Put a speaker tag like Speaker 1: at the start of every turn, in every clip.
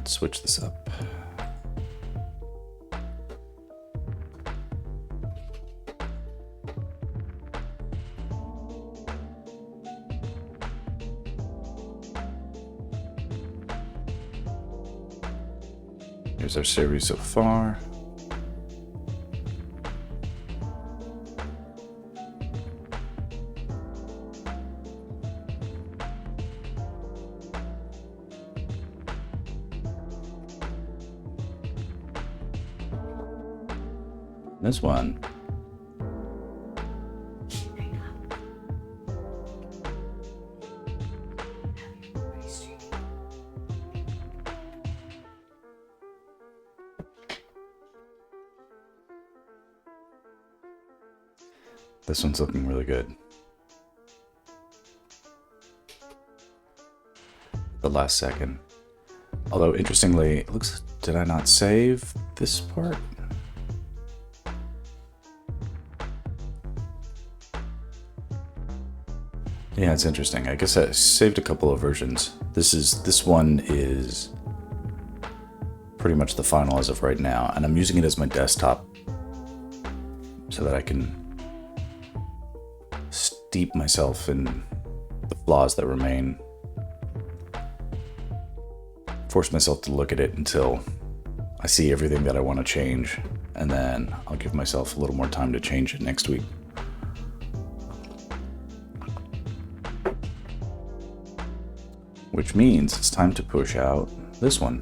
Speaker 1: Let's switch this up. Here's our series so far. This one. This one's looking really good. The last second. Although, interestingly, it looks... Did I not save this part? Yeah, it's interesting. I guess I saved a couple of versions. This one is pretty much the final as of right now, and I'm using it as my desktop so that I can steep myself in the flaws that remain. Force myself to look at it until I see everything that I want to change, and then I'll give myself a little more time to change it next week. Which means it's time to push out this one.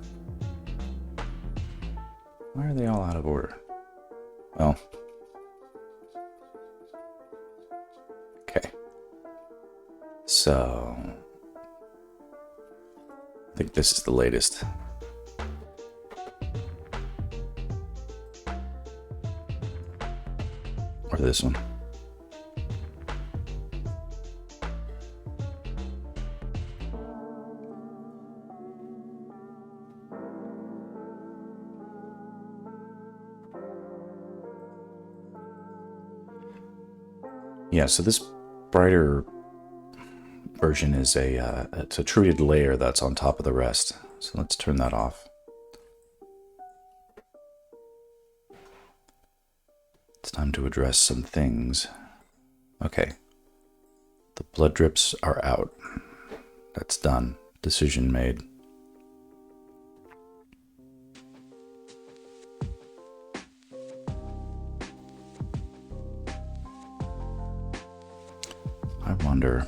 Speaker 1: Why are they all out of order? Well, okay. So, I think this is the latest. Or this one. Yeah, so this brighter version is it's a treated layer that's on top of the rest. So let's turn that off. It's time to address some things. Okay. The blood drips are out. That's done. Decision made. I wonder.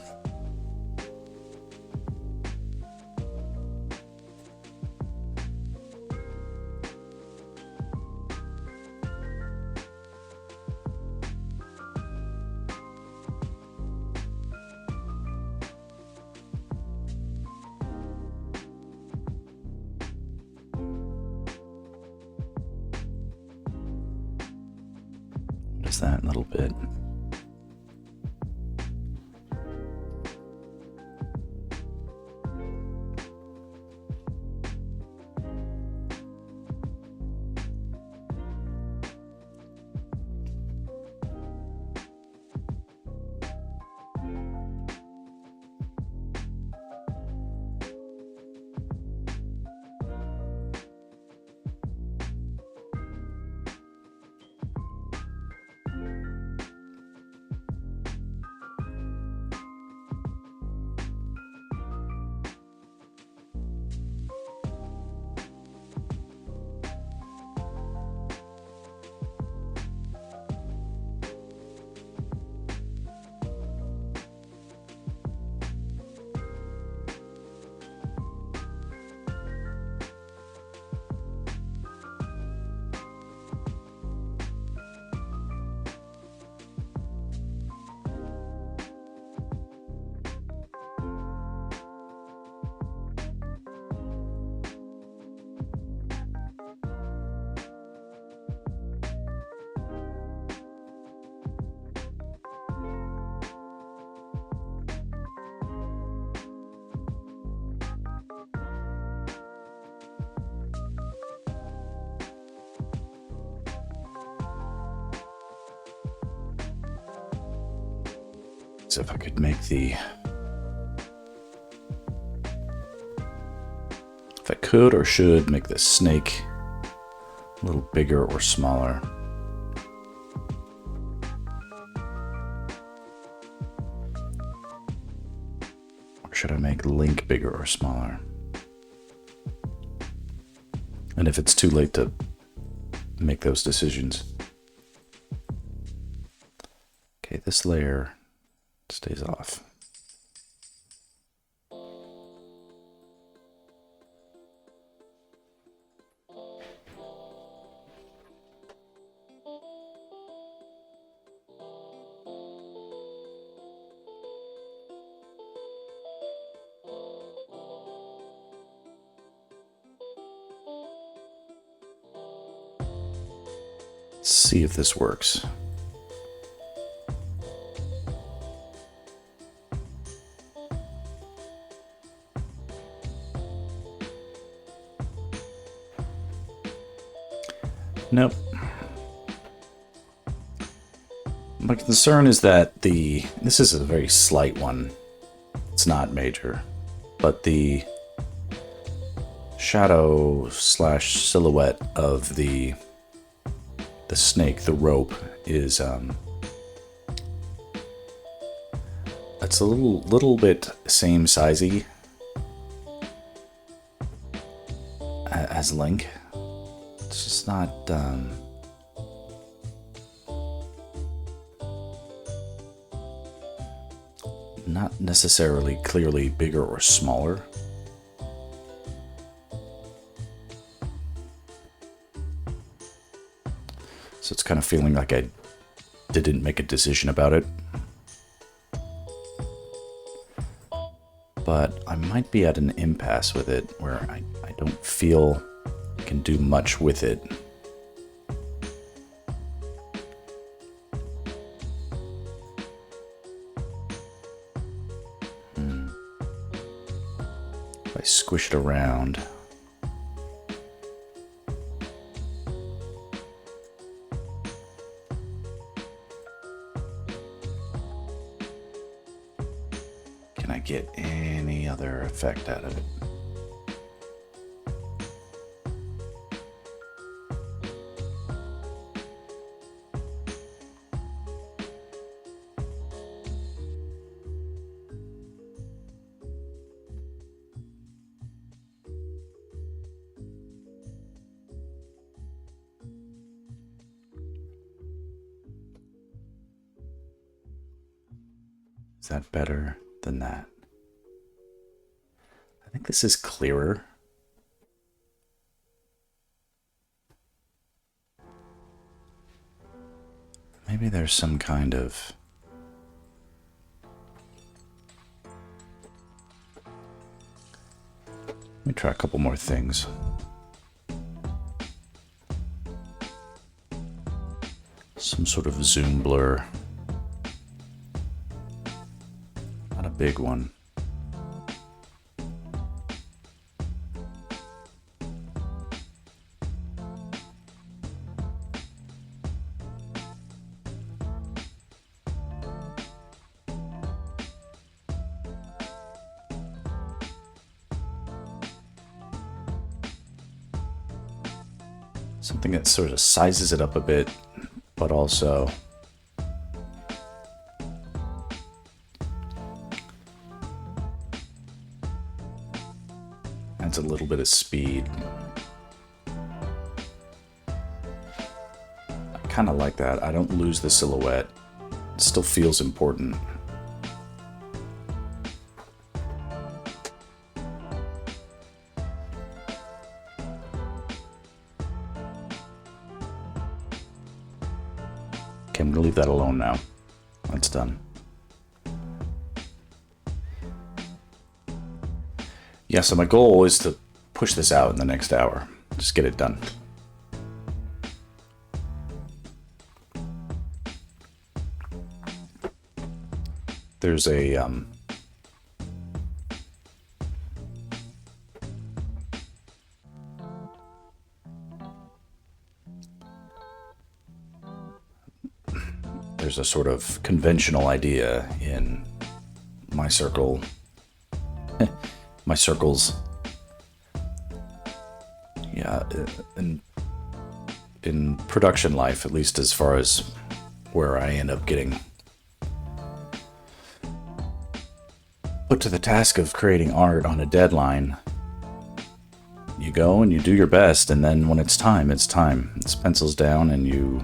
Speaker 1: What is that little bit? So if I could make the If I could or should make this snake a little bigger or smaller. Or should I make Link bigger or smaller? And if it's too late to make those decisions. Okay, this layer stays off. Let's see if this works. Nope. My concern is that this is a very slight one. It's not major, but the shadow / silhouette of the snake, the rope, is it's a little bit same sizey as Link. It's just not not necessarily clearly bigger or smaller. So it's kind of feeling like I didn't make a decision about it. But I might be at an impasse with it where I don't feel I can do much with it. If I squish it around. Can I get any other effect out of it? Is that better than that? I think this is clearer. Maybe there's some kind of... Let me try a couple more things. Some sort of zoom blur. Not a big one. Something that sort of sizes it up a bit, but also adds a little bit of speed. I kind of like that. I don't lose the silhouette. It still feels important. Okay, I'm gonna leave that alone now. That's done. Yeah, so my goal is to push this out in the next hour. Just get it done. There's a there's a sort of conventional idea in my circle, my circles, Yeah, in production life, at least as far as where I end up getting put to the task of creating art on a deadline, you go and you do your best, and then when it's time, it's time. It's pencils down, and you're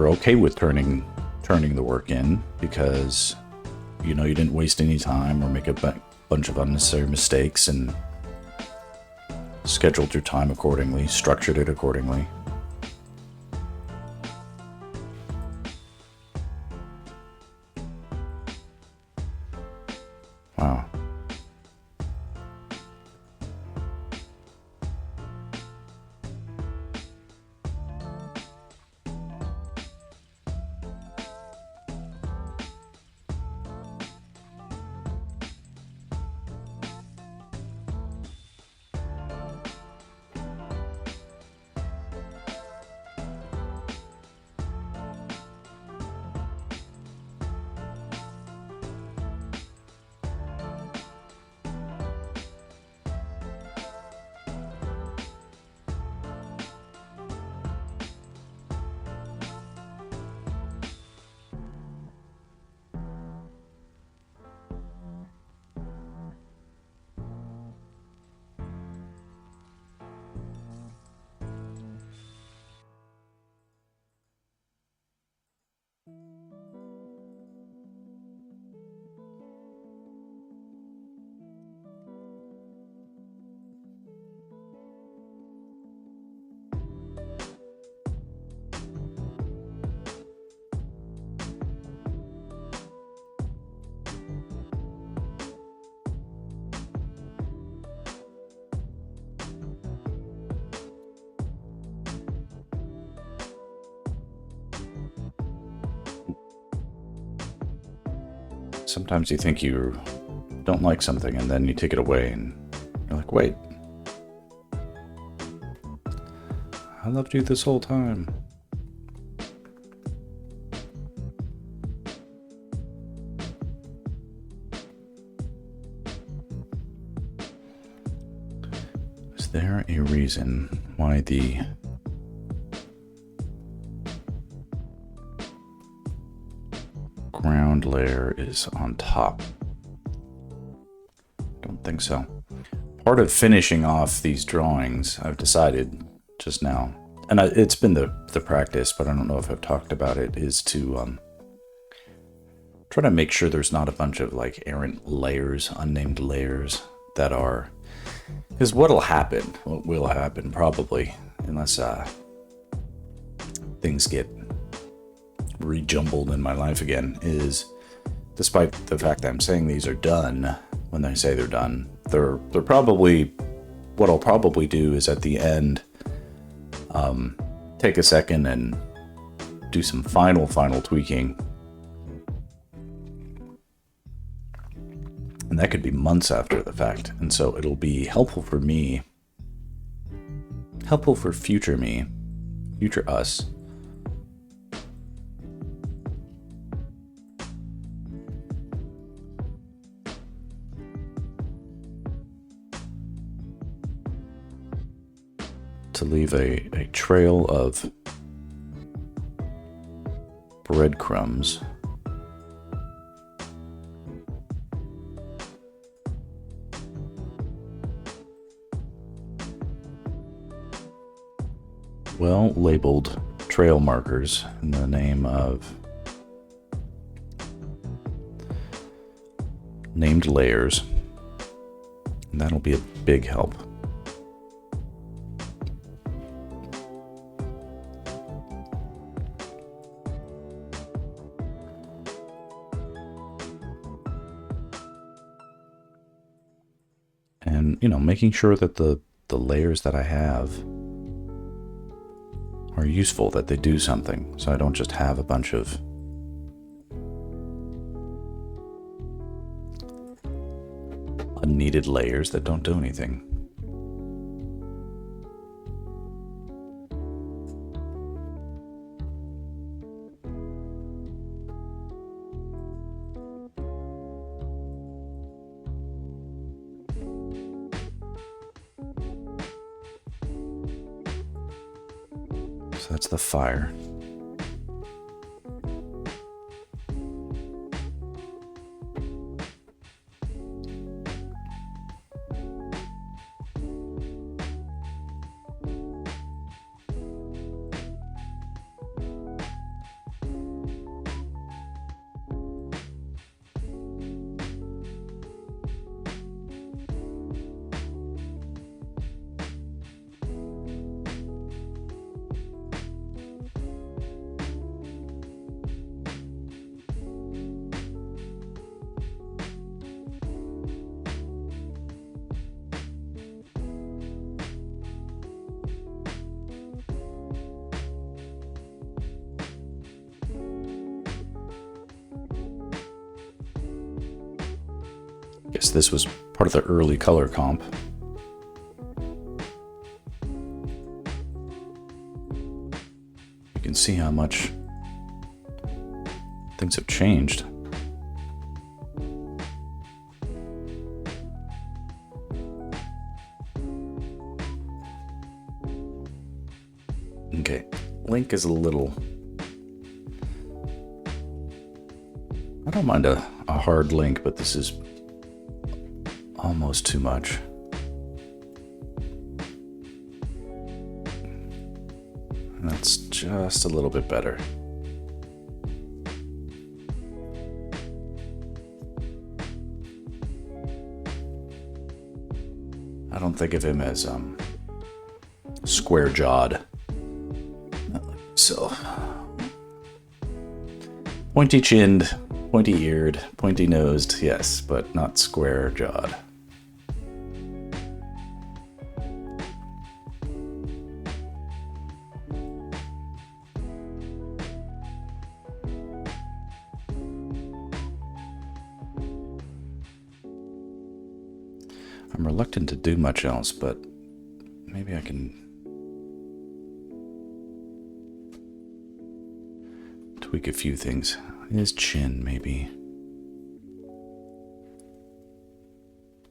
Speaker 1: okay with turning the work in, because you know you didn't waste any time or make a bunch of unnecessary mistakes, and scheduled your time accordingly, structured it accordingly. Wow. Sometimes you think you don't like something, and then you take it away, and you're like, wait, I loved you this whole time. Is there a reason why the ground layer is on top? Don't think so. Part of finishing off these drawings, I've decided just now, and it's been the practice, but I don't know if I've talked about it, is to try to make sure there's not a bunch of like errant layers, unnamed layers that are, because what will happen probably, unless things get rejumbled in my life again, is despite the fact that I'm saying these are done, when I say they're done, they're probably, what I'll probably do is at the end take a second and do some final tweaking, and that could be months after the fact, and so it'll be helpful for me, helpful for future me, future us, to leave a trail of breadcrumbs well labeled trail markers in the name of named layers, and that'll be a big help. And, you know, making sure that the layers that I have are useful, that they do something, so I don't just have a bunch of unneeded layers that don't do anything. So that's the fire. Guess this was part of the early color comp. You can see how much things have changed. Okay, Link is a little... I don't mind a hard Link, but this is almost too much. And that's just a little bit better. I don't think of him as square-jawed. So pointy-chinned, pointy-eared, pointy-nosed, yes, but not square-jawed. I'm reluctant to do much else, but maybe I can tweak a few things. His chin, maybe.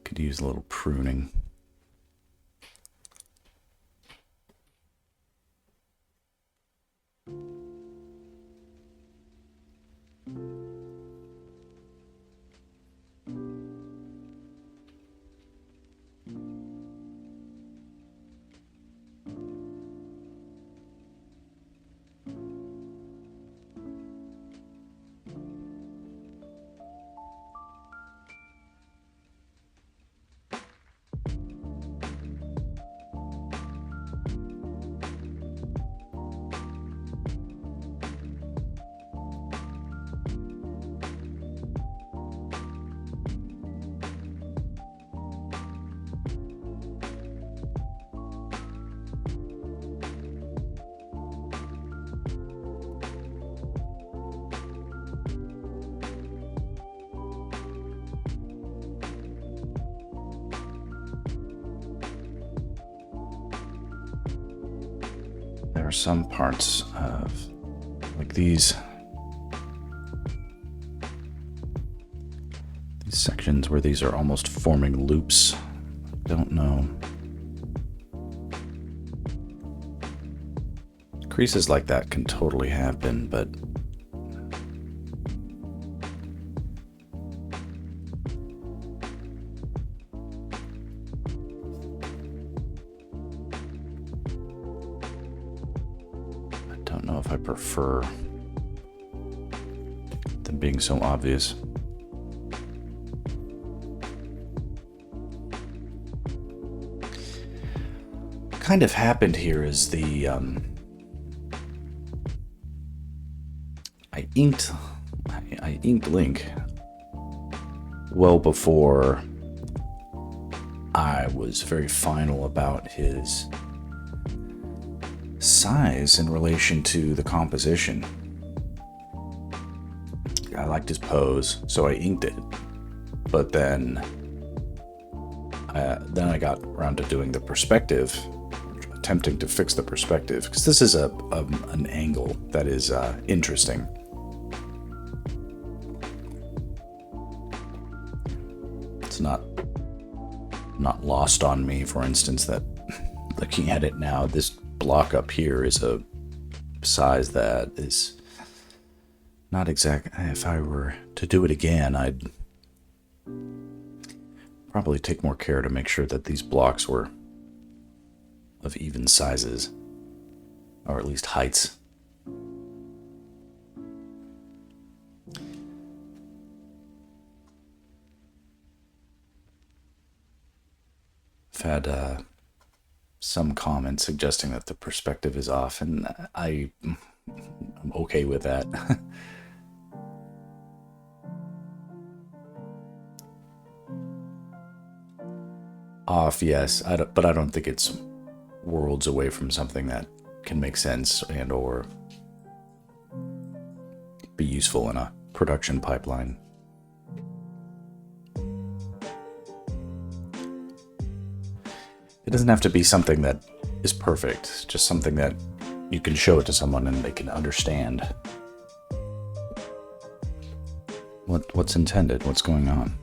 Speaker 1: Could use a little pruning. There are some parts of, like these sections where these are almost forming loops. I don't know. Creases like that can totally happen, but I prefer them being so obvious. What kind of happened here is the I inked Link well before I was very final about his size in relation to the composition. I liked his pose, so I inked it. But then I got around to doing the perspective, attempting to fix the perspective, because this is an angle that is interesting. It's not lost on me, for instance, that looking at it now, this block up here is a size that is not exact. If I were to do it again, I'd probably take more care to make sure that these blocks were of even sizes, or at least heights. I've had some comments suggesting that the perspective is off, and I'm okay with that. Off, yes, but I don't think it's worlds away from something that can make sense and or be useful in a production pipeline. It doesn't have to be something that is perfect, just something that you can show it to someone and they can understand what's intended, what's going on.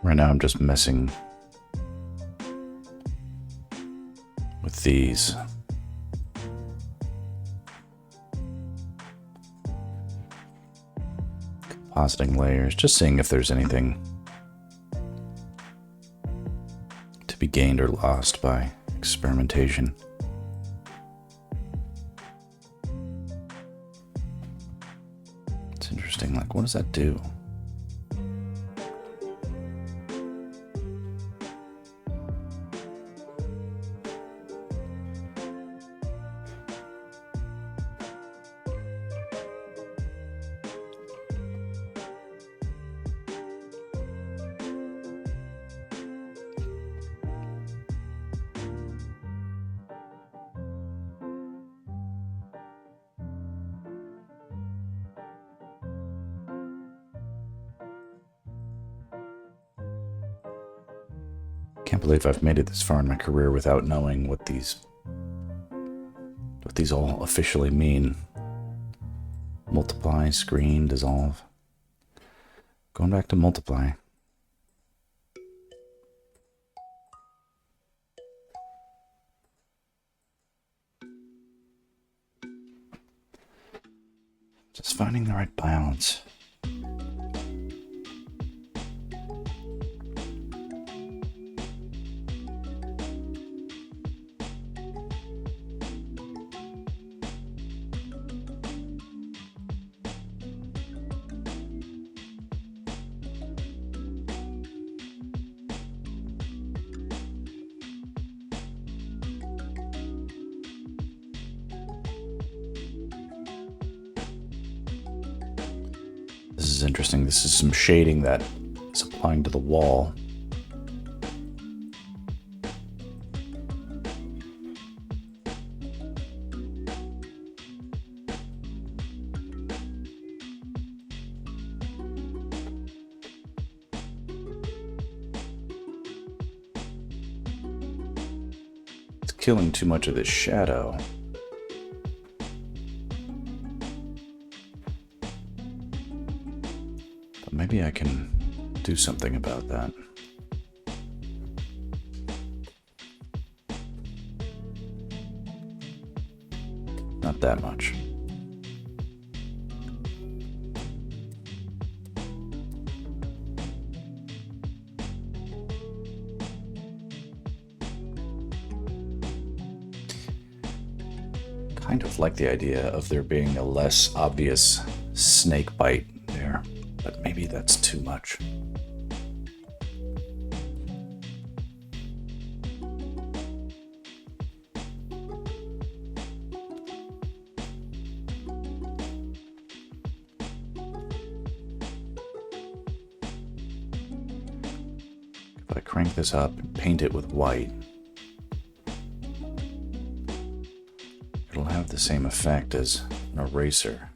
Speaker 1: Right now I'm just messing with these. Compositing layers, just seeing if there's anything to be gained or lost by experimentation. It's interesting, like, what does that do? Can't believe I've made it this far in my career without knowing what these all officially mean. Multiply, screen, dissolve. Going back to multiply. Just finding the right balance. This is interesting. This is some shading that is applying to the wall. It's killing too much of this shadow. Maybe I can do something about that. Not that much. kind of like the idea of there being a less obvious snake bite there, but maybe that's too much. If I crank this up and paint it with white, it'll have the same effect as an eraser.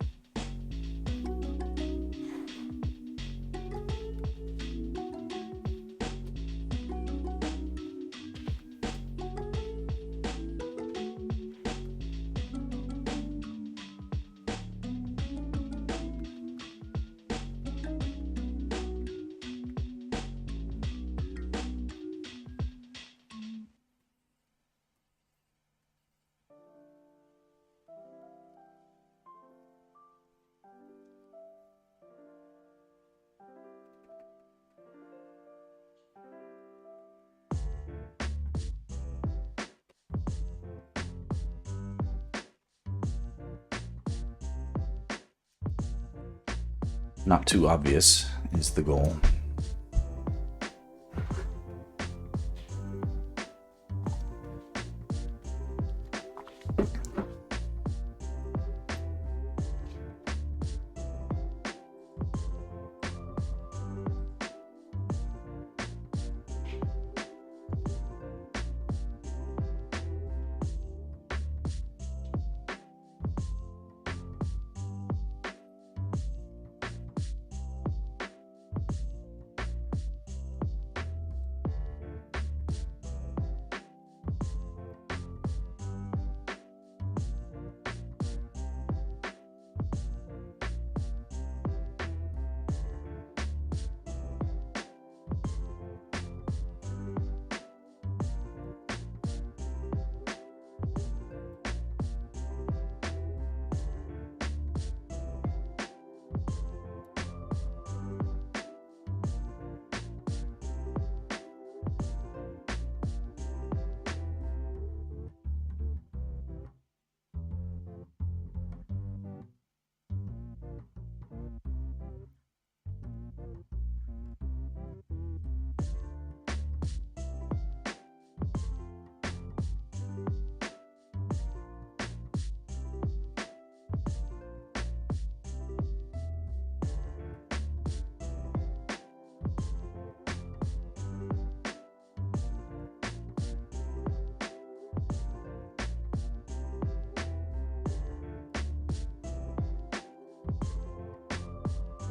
Speaker 1: Not too obvious is the goal.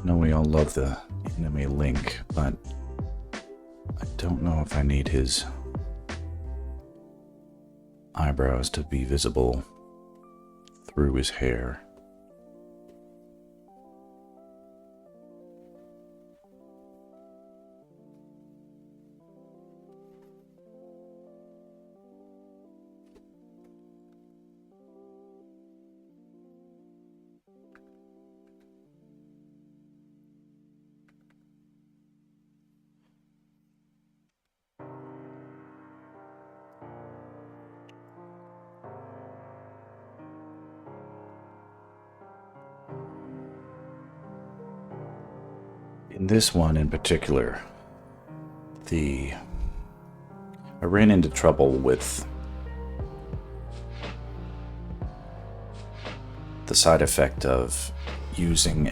Speaker 1: I know we all love the enemy Link, but I don't know if I need his eyebrows to be visible through his hair. In this one in particular, I ran into trouble with the side effect of using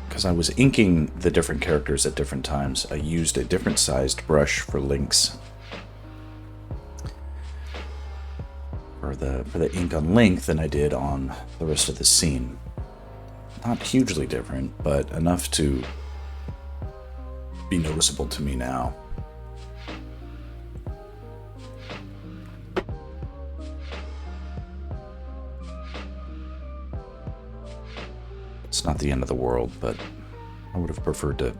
Speaker 1: because I was inking the different characters at different times. I used a different sized brush for Link's for the ink on Link than I did on the rest of the scene. Not hugely different, but enough to be noticeable to me now. It's not the end of the world, but I would have preferred to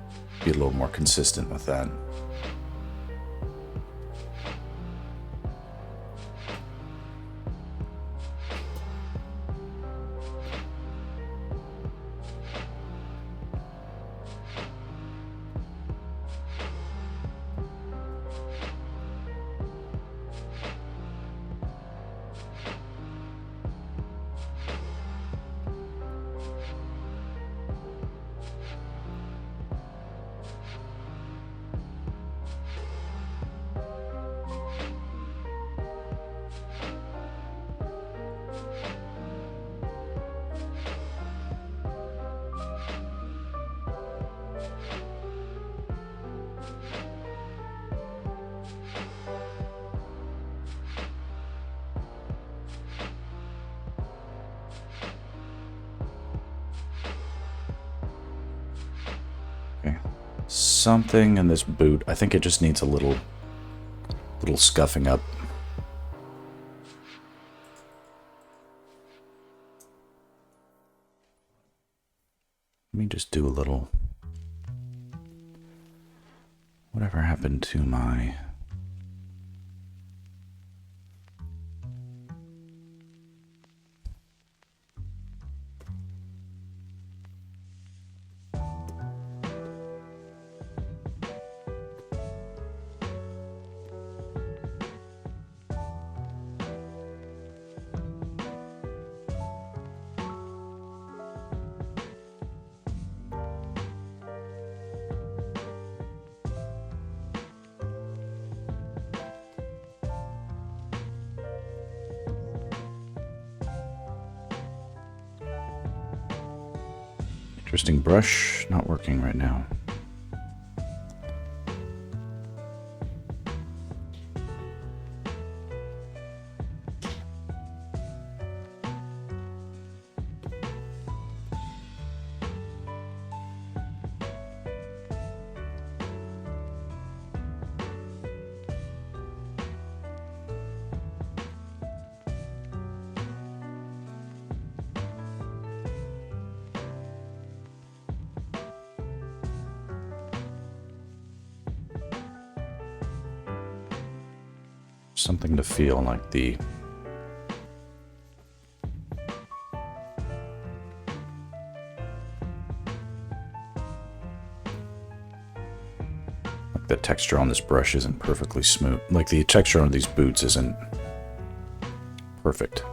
Speaker 1: be a little more consistent with that. something in this boot. I think it just needs a little scuffing up. Let me just do a little... Whatever happened to my... Interesting brush, not working right now. Something to feel like the texture on this brush isn't perfectly smooth. Like the texture on these boots isn't perfect.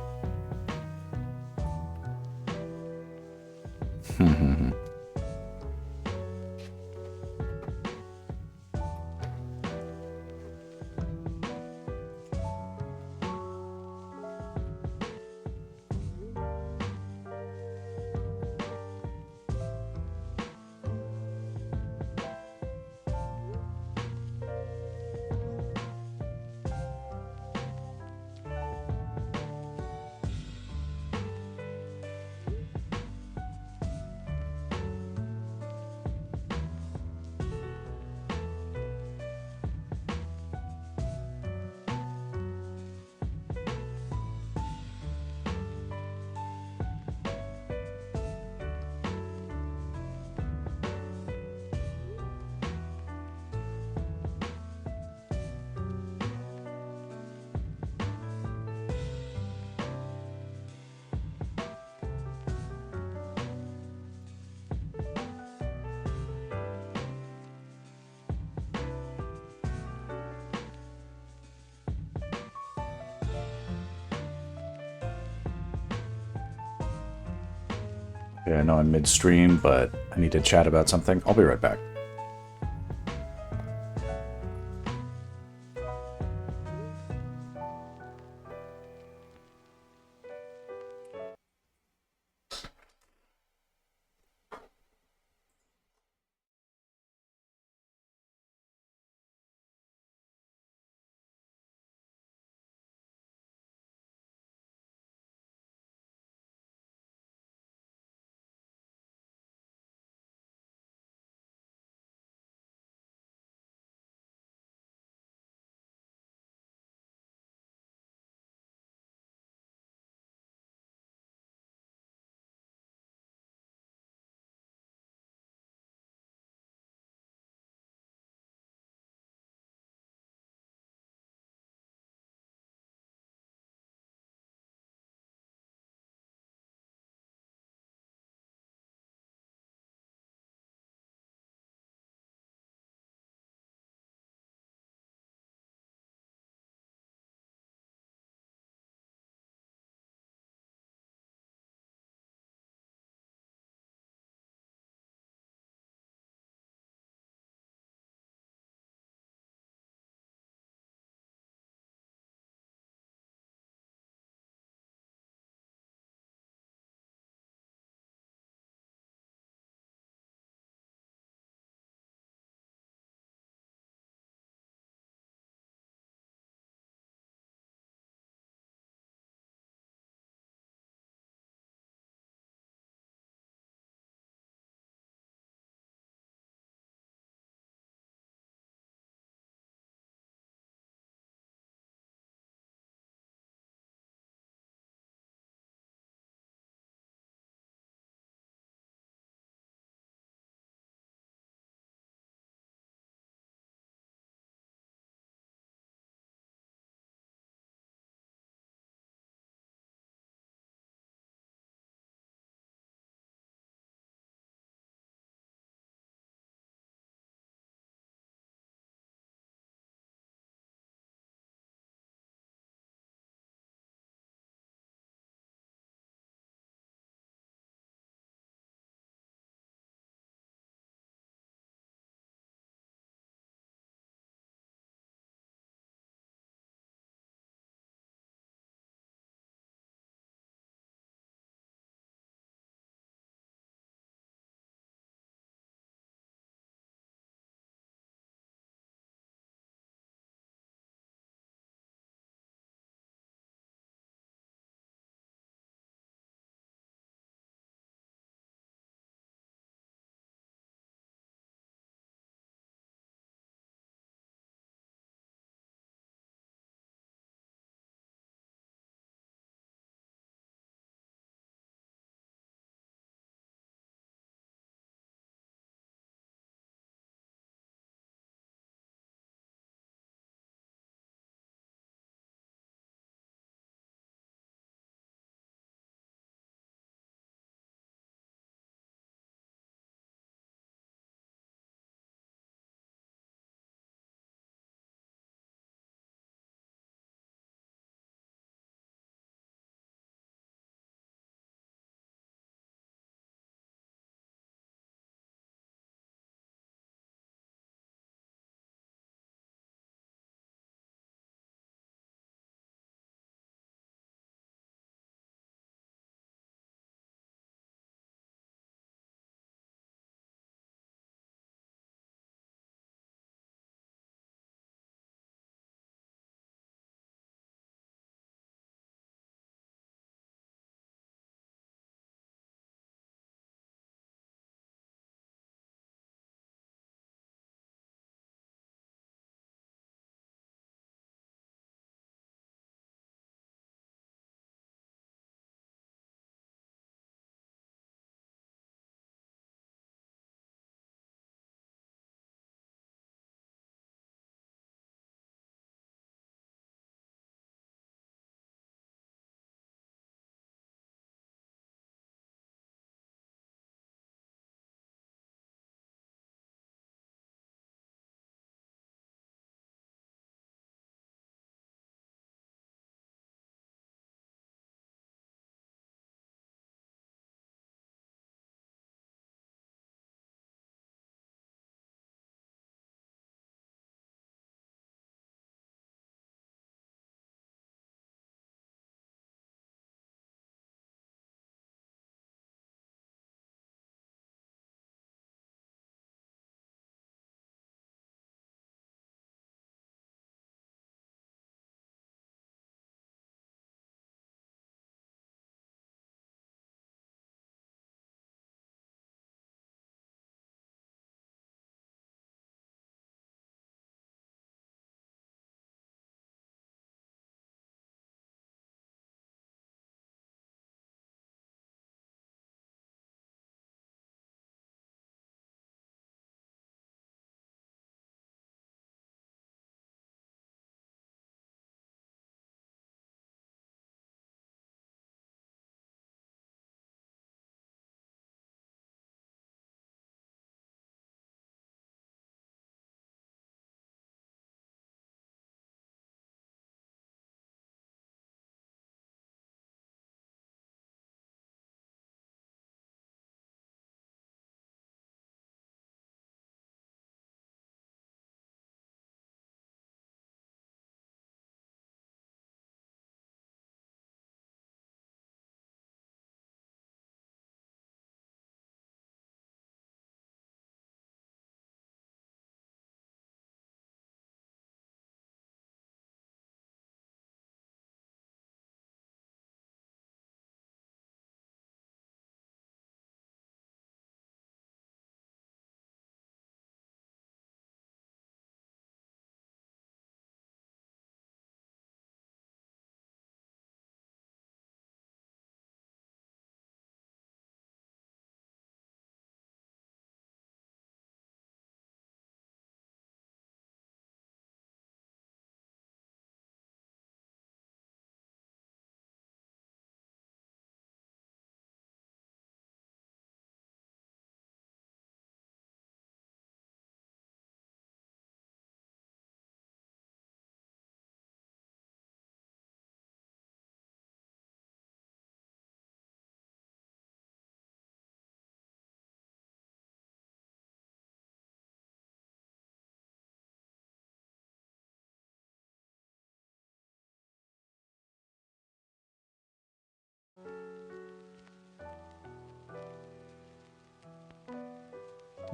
Speaker 1: Okay, I know I'm midstream, but I need to chat about something. I'll be right back.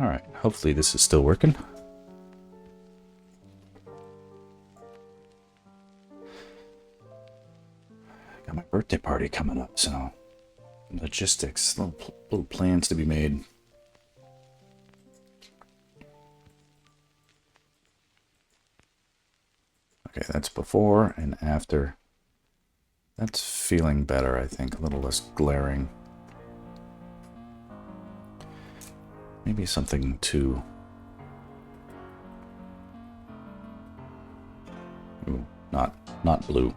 Speaker 1: Alright, hopefully this is still working. Got my birthday party coming up, so logistics, little plans to be made. Okay, that's before and after. That's feeling better, I think, a little less glaring. Maybe something to... Ooh, not blue.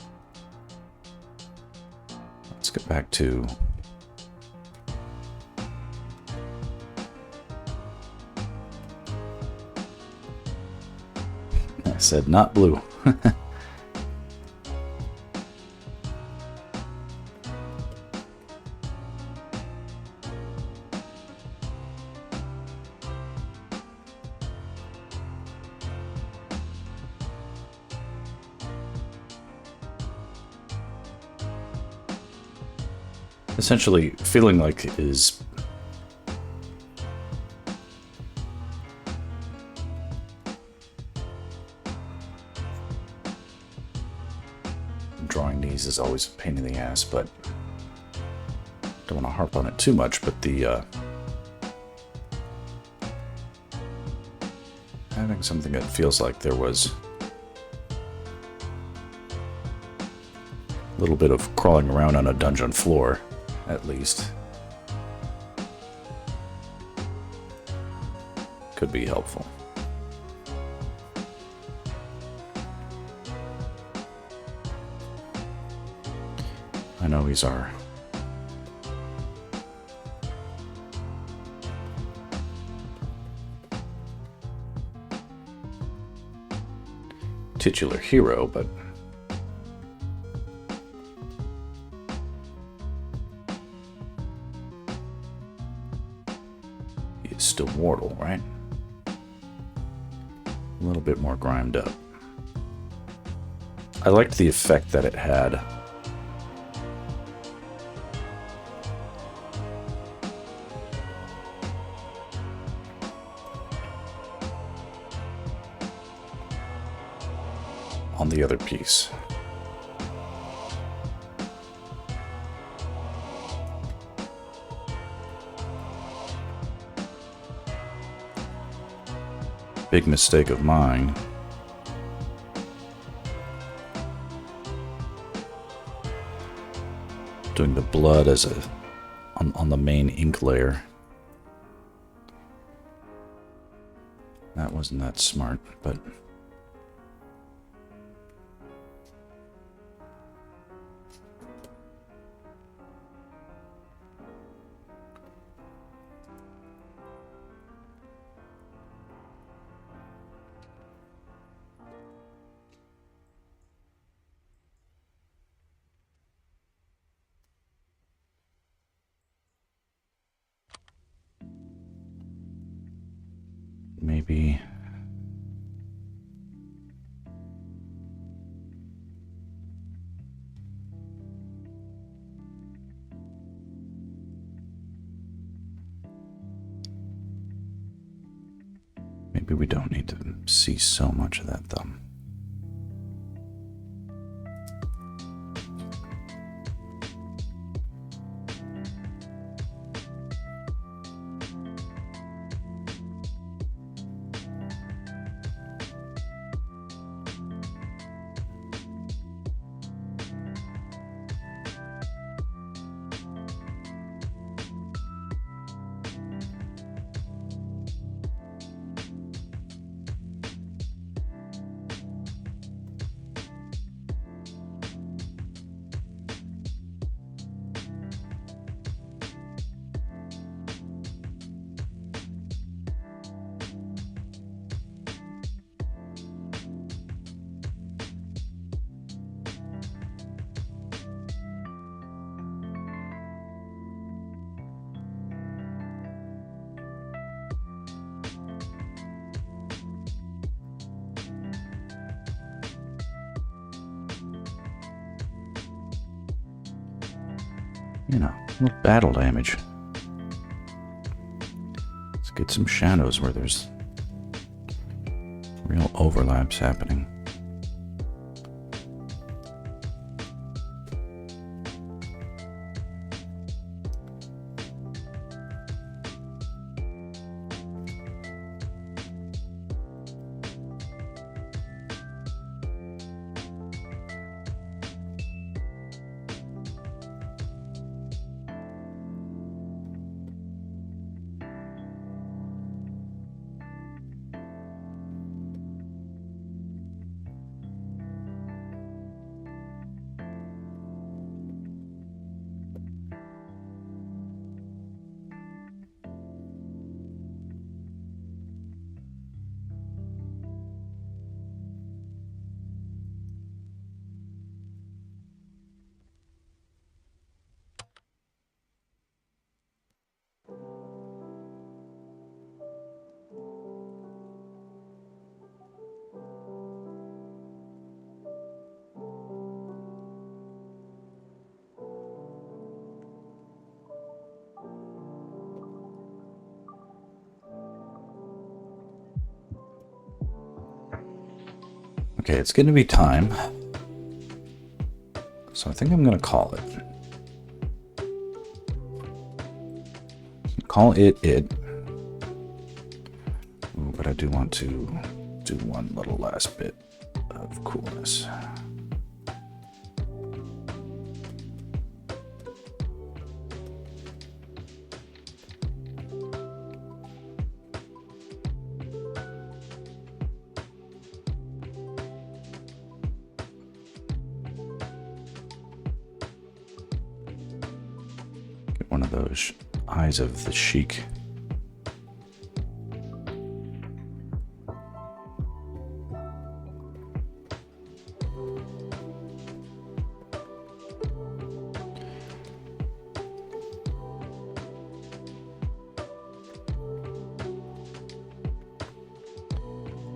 Speaker 1: Let's get back to... I said not blue. Essentially, feeling like is drawing these is always a pain in the ass, but don't want to harp on it too much. But the having something that feels like there was a little bit of crawling around on a dungeon floor, at least, could be helpful. I know he's our titular hero, but he is still mortal, right? A little bit more grimed up. I liked the effect that it had. On the other piece. Big mistake of mine. Doing the blood as a on the main ink layer. That wasn't that smart, but maybe we don't need to see so much of that thumb. You know, a little battle damage. It's get some shadows where there's real overlaps happening. Okay, it's going to be time. So I think I'm going to call it. Call it it. Ooh, but I do want to do one little last bit of coolness. One of those eyes of the Sheik.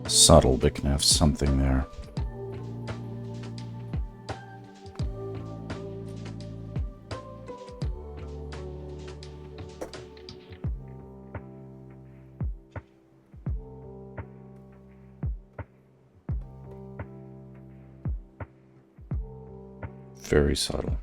Speaker 1: Subtle, but can have something there. Very subtle.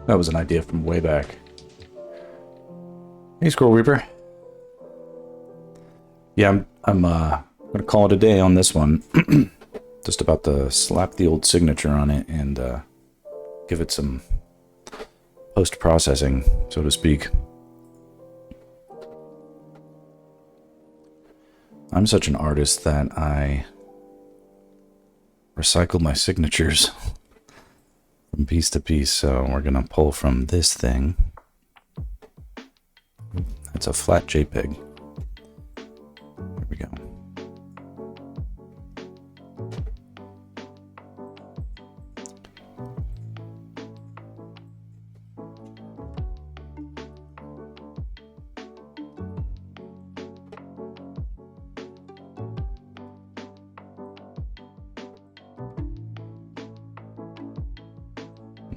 Speaker 1: That was an idea from way back. Hey, Squirrel Reaper. Yeah, I'm gonna call it a day on this one. Just about to slap the old signature on it and give it some post-processing, so to speak. I'm such an artist that I recycle my signatures from piece to piece, so we're gonna pull from this thing. That's a flat JPEG. There we go.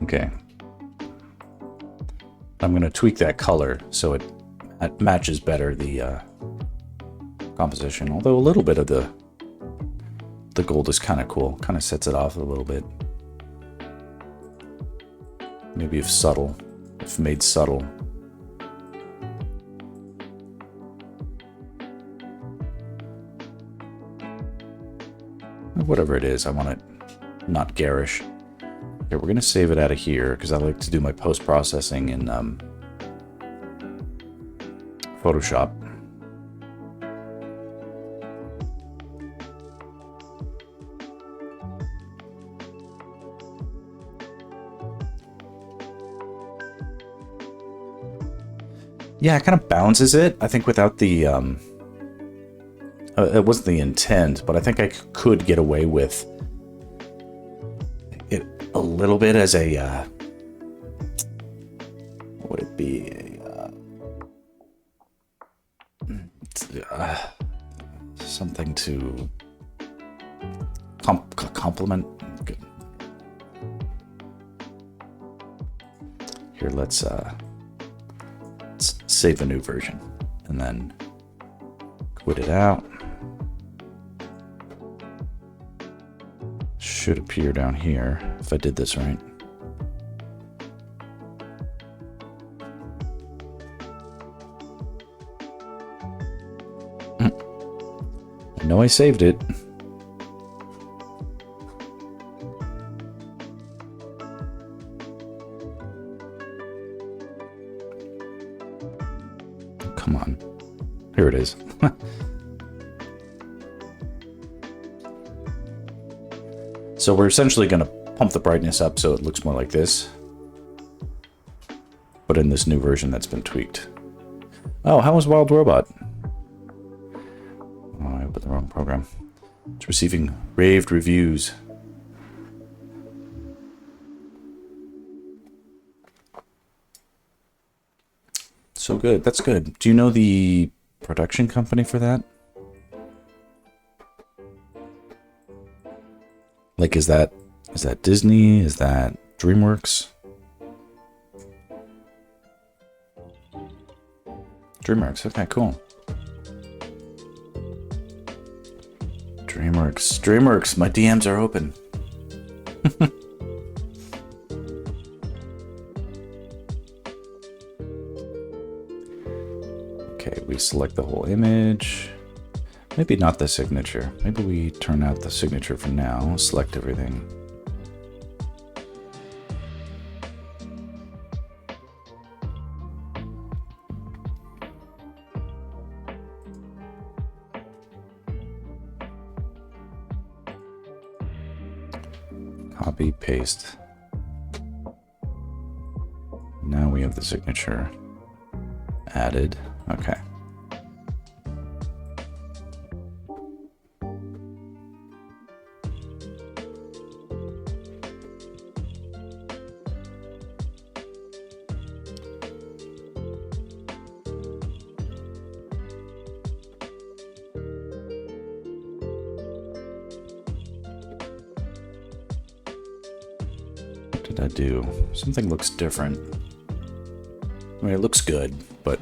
Speaker 1: Okay. I'm going to tweak that color so it matches better the composition. Although a little bit of the gold is kind of cool. Kind of sets it off a little bit. Maybe if subtle, if made subtle. whatever it is. I want it not garish. Okay, we're gonna save it out of here because I like to do my post-processing in Photoshop. Yeah, it kind of bounces it. I think without the it wasn't the intent, but I think I could get away with it a little bit as a what would it be? Something to complement. Here, let's save a new version and then quit it out. Should appear down here if I did this right. I know I saved it. Come on. Here it is. So we're essentially going to pump the brightness up so it looks more like this, but in this new version that's been tweaked. Oh, how was Wild Robot? Oh, I opened the wrong program. It's receiving raved reviews. So good. That's good. Do you know the production company for that? Like, is that Disney? Is that DreamWorks? DreamWorks. Okay, cool. DreamWorks. My DMs are open. Okay, we select the whole image. Maybe not the signature. Maybe we turn out the signature for now. Select everything. Copy, paste. Now we have the signature added. Okay. What did I do? Something looks different. I mean, it looks good, but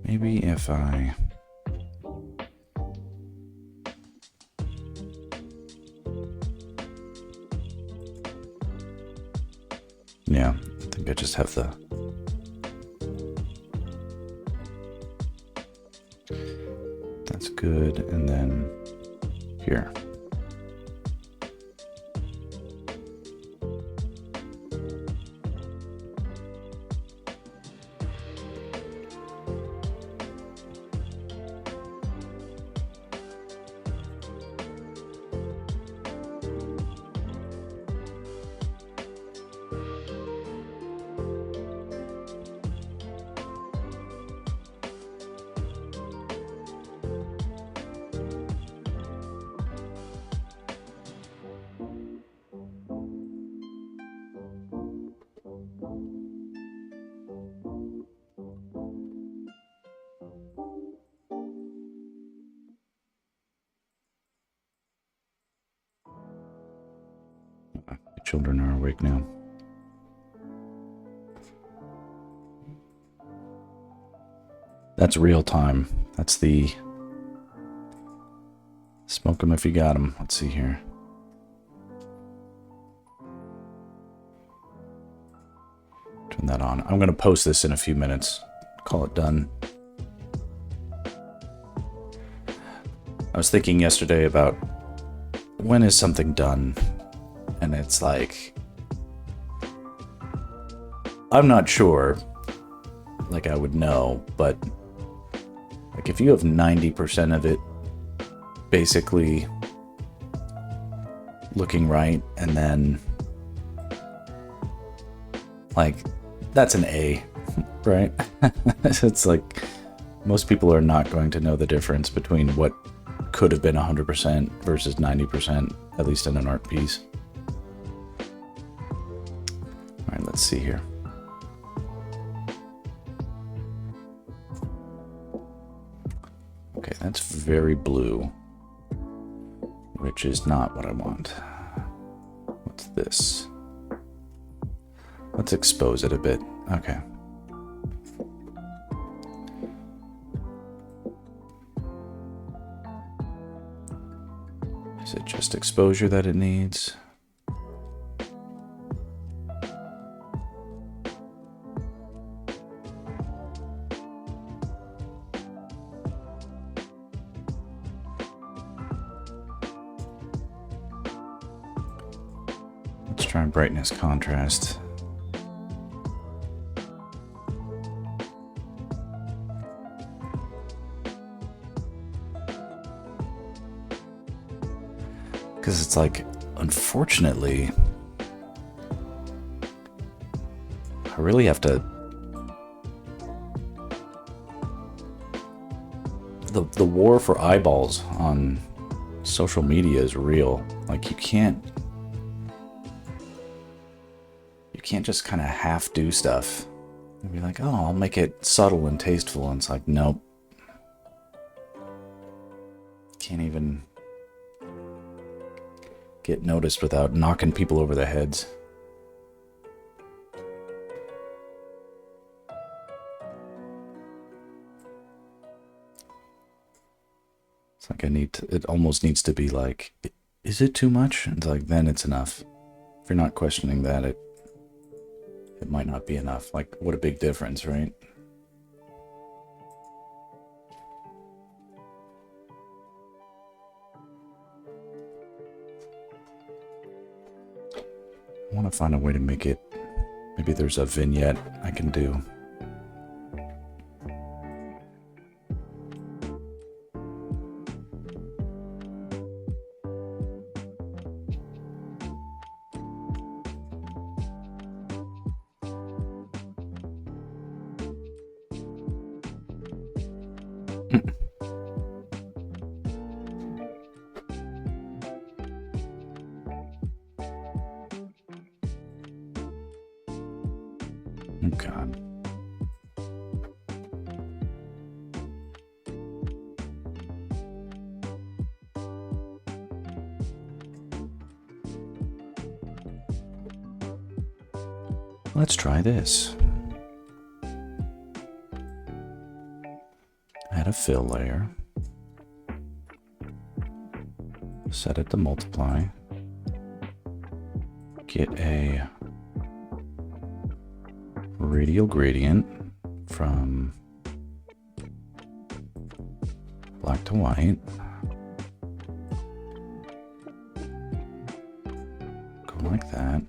Speaker 1: maybe if I yeah, I think I just have the that's good, and then here. The children are awake now. That's real time. That's the smoke 'em if you got 'em. Let's see here. Turn that on. I'm going to post this in a few minutes. call it done. I was thinking yesterday about when is something done, and it's like, I'm not sure, like I would know, but like if you have 90% of it basically looking right, and then like that's an A, right? It's like most people are not going to know the difference between what could have been 100% versus 90%, at least in an art piece. All right, let's see here. Okay, that's very blue, which is not what I want. What's this? Let's expose it a bit. Okay. Is it just exposure that it needs? Let's try brightness contrast. Because it's like, unfortunately, I really have to... The war for eyeballs on social media is real. Like, you can't just kind of half do stuff and be like, oh, I'll make it subtle and tasteful. And it's like, nope. Can't even get noticed without knocking people over the heads. It's like it almost needs to be like, is it too much? It's like, then it's enough. If you're not questioning that, it might not be enough. Like, what a big difference, right? I want to find a way to make it, maybe there's a vignette I can do. Oh God. Let's try this. Add a fill layer. Set it to multiply. Get a radial gradient from black to white. Go like that.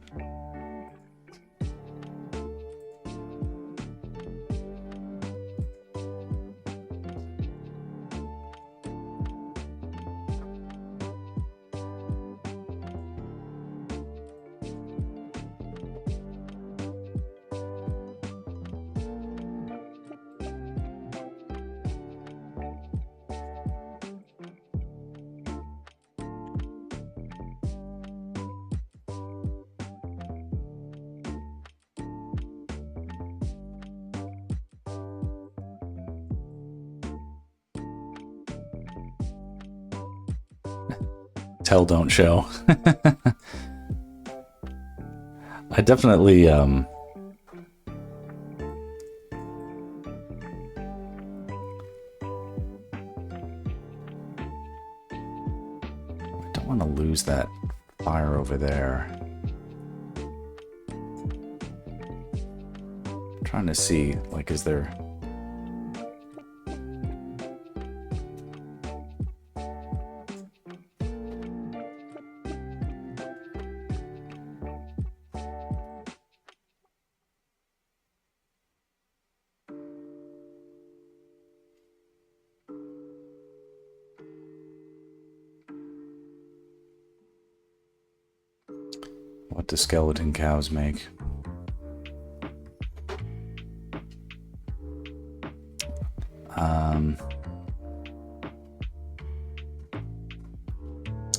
Speaker 1: Tell, don't show. I definitely I don't want to lose that fire over there. I'm trying to see, like, is there What do skeleton cows make?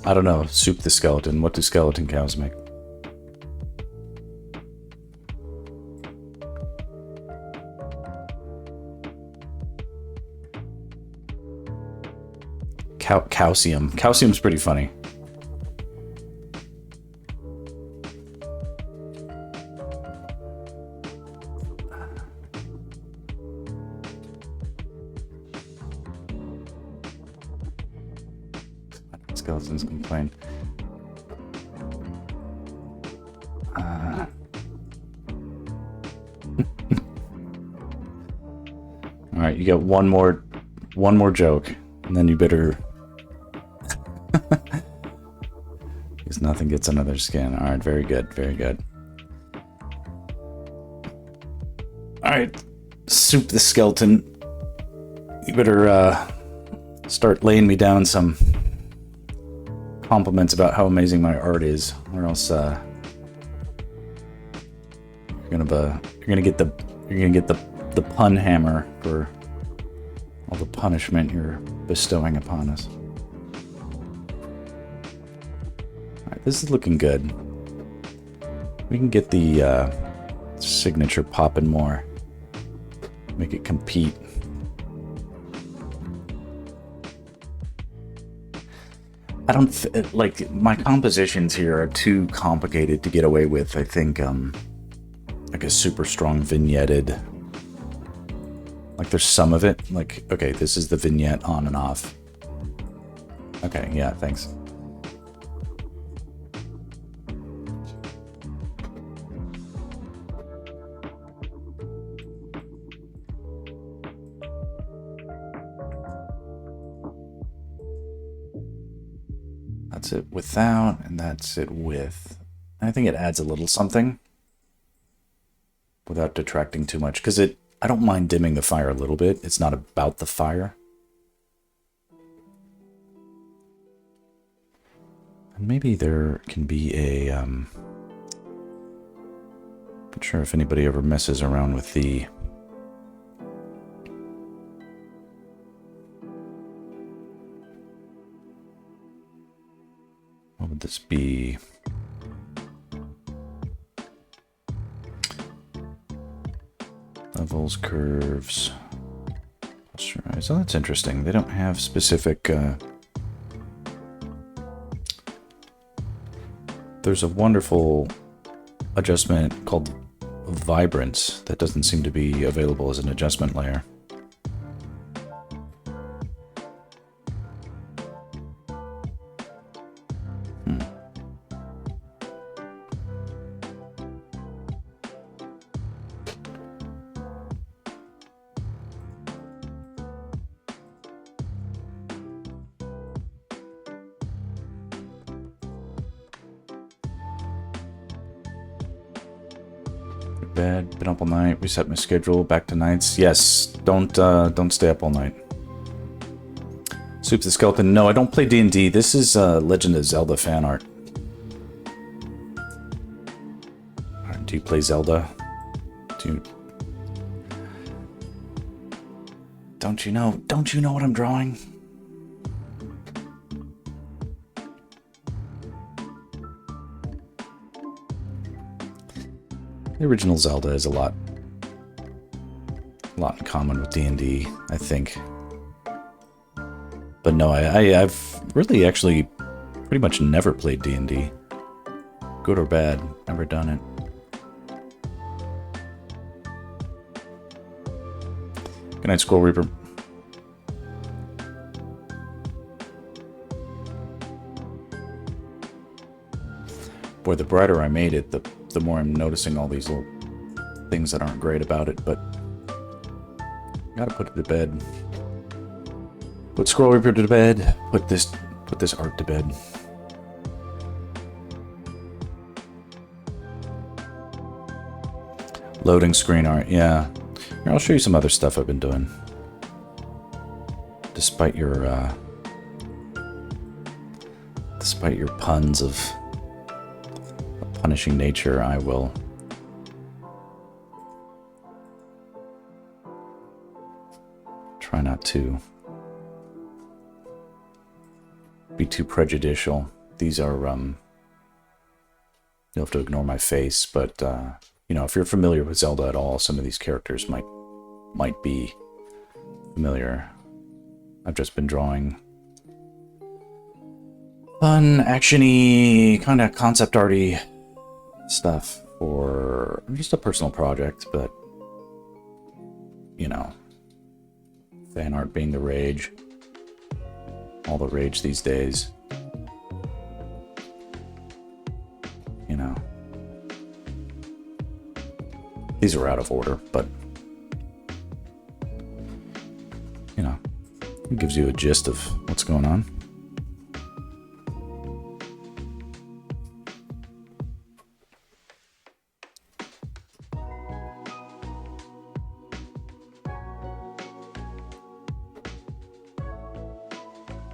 Speaker 1: I don't know. Soup the skeleton. What do skeleton cows make? Calcium. Calcium's pretty funny. Skeletons complain. All right, you get one more joke, and then you better. Because nothing gets another skin. All right, very good, very good. All right, Soup the skeleton. You better start laying me down some compliments about how amazing my art is, or else you're gonna get the pun hammer for all the punishment you're bestowing upon us. All right, this is looking good. We can get the signature popping more. Make it compete. I don't like my compositions here are too complicated to get away with. I think like a super strong vignetted. Like there's some of it. Like, okay, this is the vignette on and off. Okay, yeah, thanks. That's it without, and that's it with. I think it adds a little something without detracting too much, because I don't mind dimming the fire a little bit. It's not about the fire. And maybe there can be a, not sure if anybody ever messes around with the what would this be? Levels, curves, posterize. Oh, that's interesting. They don't have specific. There's a wonderful adjustment called Vibrance that doesn't seem to be available as an adjustment layer. Bed, been up all night, reset my schedule, back to nights. Yes, don't stay up all night. Soup the skeleton. No, I don't play D&D. This is Legend of Zelda fan art. Do you play Zelda? Don't you know what I'm drawing? The original Zelda is a lot in common with D&D, I think. But no, I've really actually pretty much never played D&D. Good or bad, never done it. Good night, Squirrel Reaper. Boy, the brighter I made it, the more I'm noticing all these little things that aren't great about it, but gotta put it to bed. Put Squirrel Reaper to bed. Put this art to bed. Loading screen art, yeah. Here, I'll show you some other stuff I've been doing. Despite your puns of punishing nature, I will try not to be too prejudicial. These are, you'll have to ignore my face, but, you know, if you're familiar with Zelda at all, some of these characters might be familiar. I've just been drawing fun, action-y, kind of concept arty stuff for just a personal project, but, you know, fan art being the rage. All the rage these days. You know. These are out of order, but, you know, it gives you a gist of what's going on.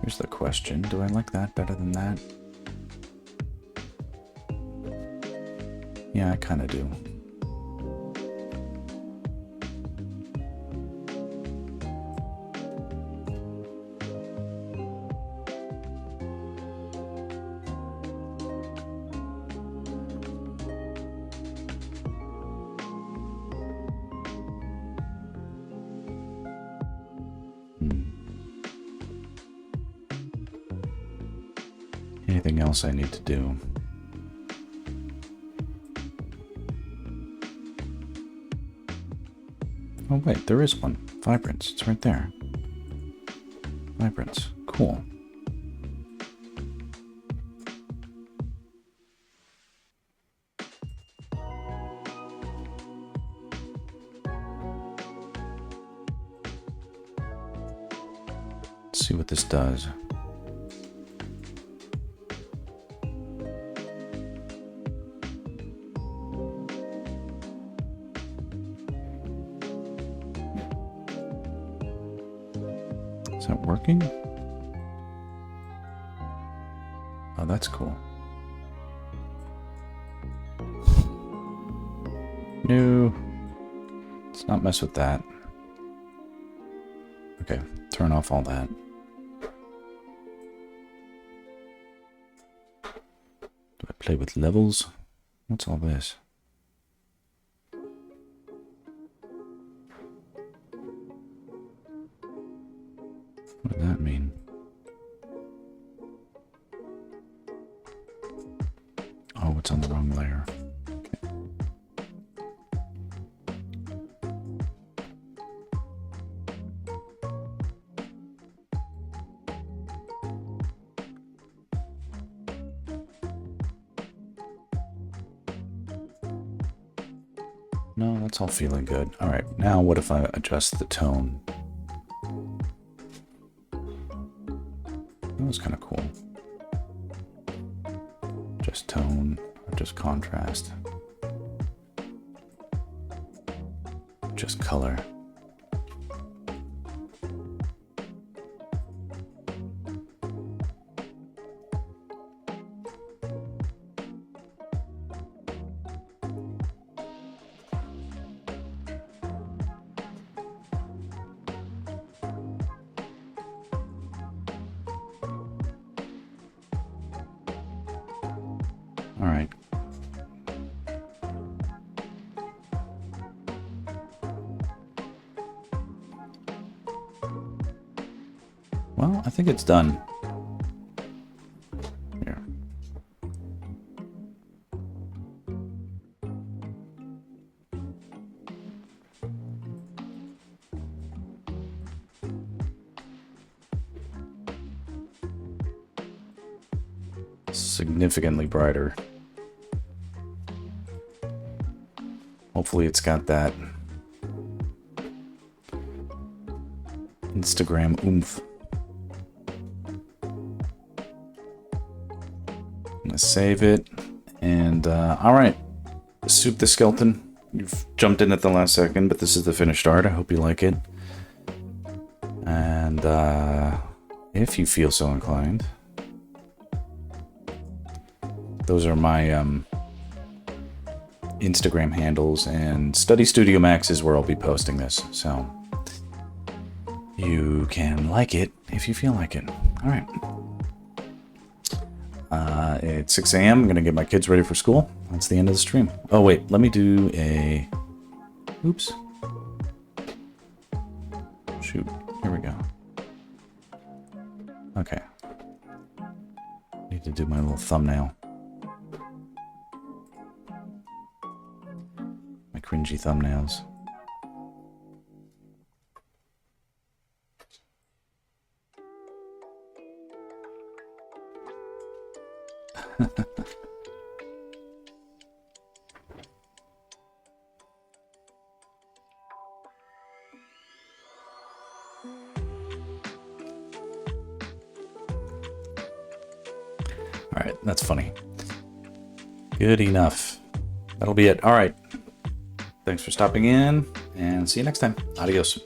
Speaker 1: Here's the question. Do I like that better than that? Yeah, I kind of do. Anything else I need to do? Oh wait, there is one. Vibrance, it's right there. Vibrance, cool. Let's see what this does. Is that working? Oh, that's cool. No. Let's not mess with that. Okay, turn off all that. Do I play with levels? What's all this? What does that mean? Oh, it's on the wrong layer. Okay. No, that's all feeling good. All right, now what if I adjust the tone? That was kind of cool. Just tone, just contrast, just color. All right. Well, I think it's done. Here. Significantly brighter. Hopefully it's got that Instagram oomph. I'm gonna save it, and all right, Soup the Skeleton. You've jumped in at the last second, but this is the finished art. I hope you like it, and if you feel so inclined, those are my Instagram handles, and Study Studio Max is where I'll be posting this. So you can like it if you feel like it. All right. It's 6 a.m. I'm going to get my kids ready for school. That's the end of the stream. Oh, wait. Let me do a... Oops. Shoot. Here we go. Okay. Need to do my little thumbnail. My cringy thumbnails. All right, that's funny. Good enough. That'll be it. All right. Thanks for stopping in, and see you next time. Adios.